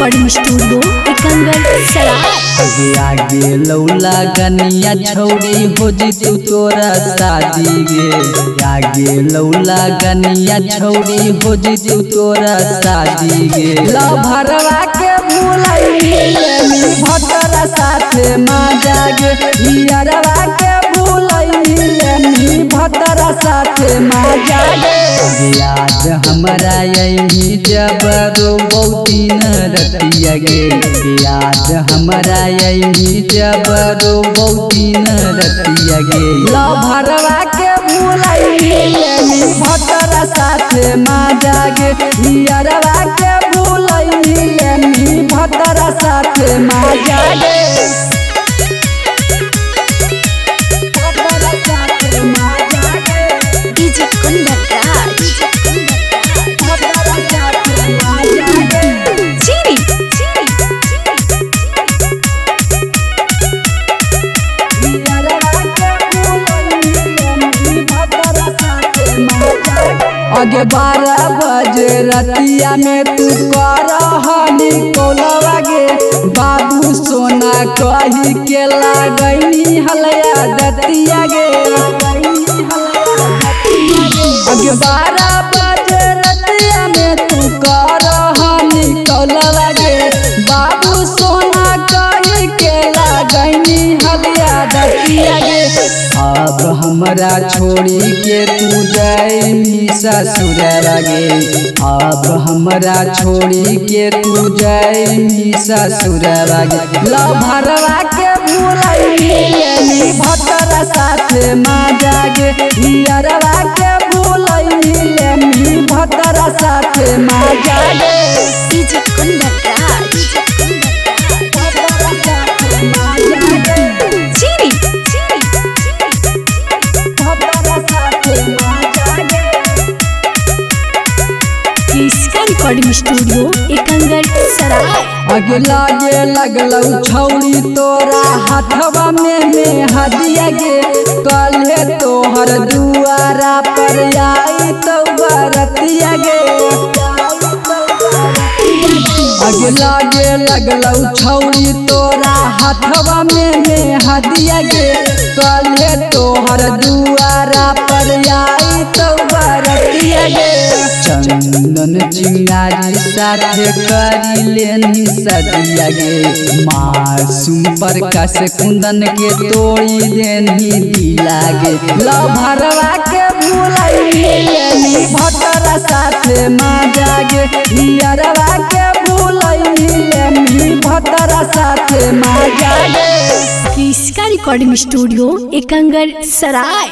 Recording studio एकंगल सराय। आगे आगे लौला गनिया छौड़ी हो जी तू तोरा शादी गे। आगे लौला गनिया छौड़ी हो जी तू तोरा शादी गे। लव भरवा के भूलैनी भतरा साथे माजा गे। हियरवा के भूलैनी भतरा साथे माजा गे। याद हमरा यही जब रोबौ दिन रतिया गे। याद हमरा यही जब रोबौ दिन रतिया गे। लव भरवा के भूलैनी भतरा साथे माजा गे। हियरवा के भूलैनी भतरा साथे माजा गे। डीजे कुंदन राज चीरी आगे 12 बजे रतिया में तू करहनी कोलवा गे। बाबू सोना कही के लगैनी हलया दतिया गे। आगे 12 बजे रतिया में तू करहनी कोलवा गे। बाबू सोना कही के लगैनी हलया दतिया गे। अब हमरा छोड़ी के तू जाई ससुरवा गे। अब हमरा छोड़ी के तू जाई ससुरवा गे। लव भरवा के भूलैनी भतरा साथे माजा गे। हियरवा के भूलैनी भतरा साथे माजा गे। डीजे कुंदन राज चीरी इसका रिकॉर्डिंग स्टूडियो एकंगल सराय। आगे लागे लगलौ छौड़ी तोरा हाथवा में हदिया गे। कल्हे तोहर दुआरा पर आई तो बरतिया गे। आगे लागे लगलौ छौड़ी तोरा हाथवा में हदिया गे। कल्हे तोहर दुआरा पर आई तो बरतिया गे। चंदन चिंगारी साथे करी लेनी सदिया गे। मासूम प्रकाश कुंदन के तोड़ी देनी दिला गे। लव भरवा के भूलैनी भतरा साथे माजा गे। हियरवा के भूलैनी भतरा साथे माजा गे। इसका रिकॉर्डिंग स्टूडियो एकंगल सराय।